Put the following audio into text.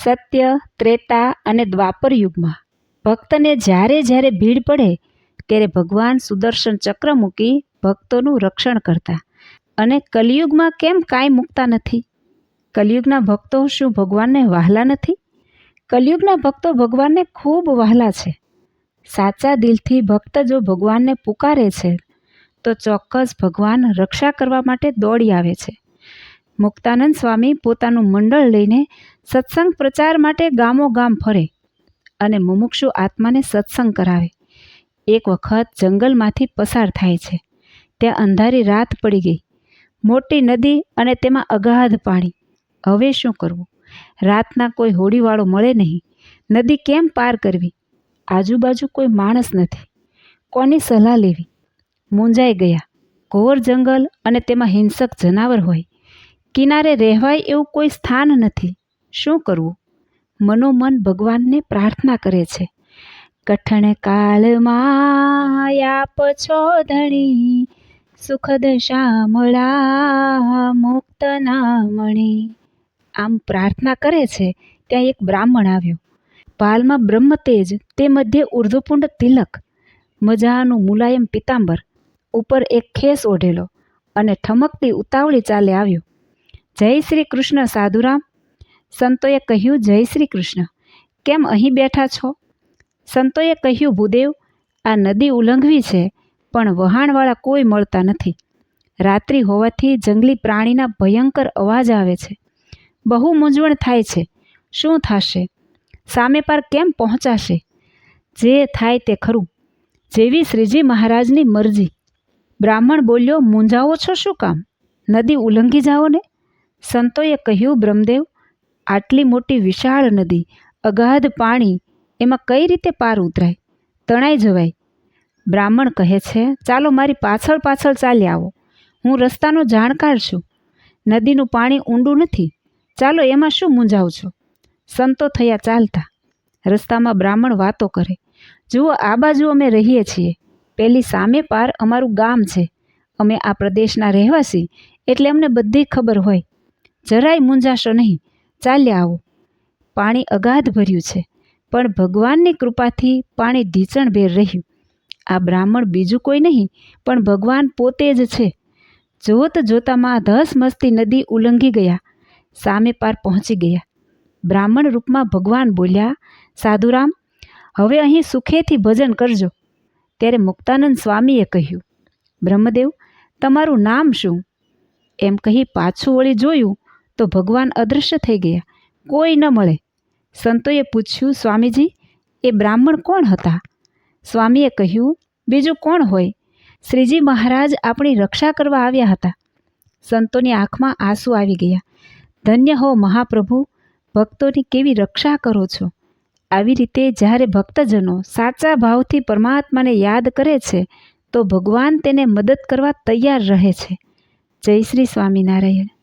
સત્ય, ત્રેતા અને દ્વાપર યુગમાં ભક્તને જ્યારે જ્યારે ભીડ પડે ત્યારે ભગવાન સુદર્શન ચક્ર મૂકી ભક્તોનું રક્ષણ કરતા. અને કલિયુગમાં કેમ કાંઈ મૂકતા નથી? કલિયુગના ભક્તો શું ભગવાનને વહાલા નથી? કલિયુગના ભક્તો ભગવાનને ખૂબ વહાલા છે. સાચા દિલથી ભક્ત જો ભગવાનને પુકારે છે તો ચોક્કસ ભગવાન રક્ષા કરવા માટે દોડી આવે છે. મુક્તાનંદ સ્વામી પોતાનું મંડળ લઈને સત્સંગ પ્રચાર માટે ગામો ગામ ફરે અને મુમુક્ષુ આત્માને સત્સંગ કરાવે. એક વખત જંગલમાંથી પસાર થાય છે. ત્યાં અંધારી રાત પડી ગઈ. મોટી નદી અને તેમાં અગાધ પાણી. હવે શું કરવું? રાતના કોઈ હોડીવાળો મળે નહીં. નદી કેમ પાર કરવી? આજુબાજુ કોઈ માણસ નથી. કોની સલાહ લેવી? મૂંઝાઈ ગયા. ઘોર જંગલ અને તેમાં હિંસક જનાવર હોય. કિનારે રહેવાય એવું કોઈ સ્થાન નથી. શું કરવું? મનોમન ભગવાનને પ્રાર્થના કરે છે. કઠણ કાળમાં આપ છો ધણી, સુખદ શ્યામળા મુક્તના મણી. આમ પ્રાર્થના કરે છે ત્યાં એક બ્રાહ્મણ આવ્યો. પાલમાં બ્રહ્મતેજ, તે મધ્યે ઉર્ધ્વપુંડ તિલક, મજાનું મુલાયમ પિતાંબર, ઉપર એક ખેસ ઓઢેલો અને ઠમકતી ઉતાવળી ચાલે આવ્યો. જય શ્રી કૃષ્ણ સાધુરામ. સંતોએ કહ્યું, જય શ્રી કૃષ્ણ. કેમ અહીં બેઠા છો? સંતોએ કહ્યું, ભૂદેવ, આ નદી ઉલ્લંઘવી છે પણ વહાણવાળા કોઈ મળતા નથી. રાત્રિ હોવાથી જંગલી પ્રાણીના ભયંકર અવાજ આવે છે. બહુ મૂંઝવણ થાય છે. શું થશે? સામે પાર કેમ પહોંચાશે? જે થાય તે ખરું, જેવી શ્રીજી મહારાજની મરજી. બ્રાહ્મણ બોલ્યો, મૂંઝાવો છો શું કામ? નદી ઉલ્લંઘી જાઓ ને. સંતોએ કહ્યું, બ્રહ્મદેવ, આટલી મોટી વિશાળ નદી, અગાધ પાણી, એમાં કઈ રીતે પાર ઉતરાય? તણાઈ જવાય. બ્રાહ્મણ કહે છે, ચાલો મારી પાછળ પાછળ ચાલી આવો. હું રસ્તાનો જાણકાર છું. નદીનું પાણી ઊંડું નથી. ચાલો, એમાં શું મૂંઝાવ છો? સંતો થયા ચાલતા. રસ્તામાં બ્રાહ્મણ વાતો કરે. જુઓ, આ બાજુ અમે રહીએ છીએ. પેલી સામે પાર અમારું ગામ છે. અમે આ પ્રદેશના રહેવાસી, એટલે અમને બધી ખબર હોય. જરાય મૂંઝાશો નહીં. ચાલ્યા આવો. પાણી અગાધ ભર્યું છે, પણ ભગવાનની કૃપાથી પાણી ઢીચણભેર રહ્યું. આ બ્રાહ્મણ બીજું કોઈ નહીં પણ ભગવાન પોતે જ છે. જોત જોતામાં ધસમસતી નદી ઉલ્લંઘી ગયા. સામે પાર પહોંચી ગયા. બ્રાહ્મણ રૂપમાં ભગવાન બોલ્યા, સાધુરામ, હવે અહીં સુખેથી ભજન કરજો. ત્યારે મુક્તાનંદ સ્વામીએ કહ્યું, બ્રહ્મદેવ, તમારું નામ શું? એમ કહી પાછું વળી જોયું તો ભગવાન અદૃશ્ય થઈ ગયા. કોઈ ન મળે. સંતોએ પૂછ્યું, સ્વામીજી, એ બ્રાહ્મણ કોણ હતા? સ્વામીએ કહ્યું, બીજું કોણ હોય? શ્રીજી મહારાજ આપણી રક્ષા કરવા આવ્યા હતા. સંતોની આંખમાં આંસુ આવી ગયા. ધન્ય હો મહાપ્રભુ, ભક્તોની કેવી રક્ષા કરો છો. આવી રીતે જ્યારે ભક્તજનો સાચા ભાવથી પરમાત્માને યાદ કરે છે તો ભગવાન તેને મદદ કરવા તૈયાર રહે છે. જય શ્રી સ્વામિનારાયણ.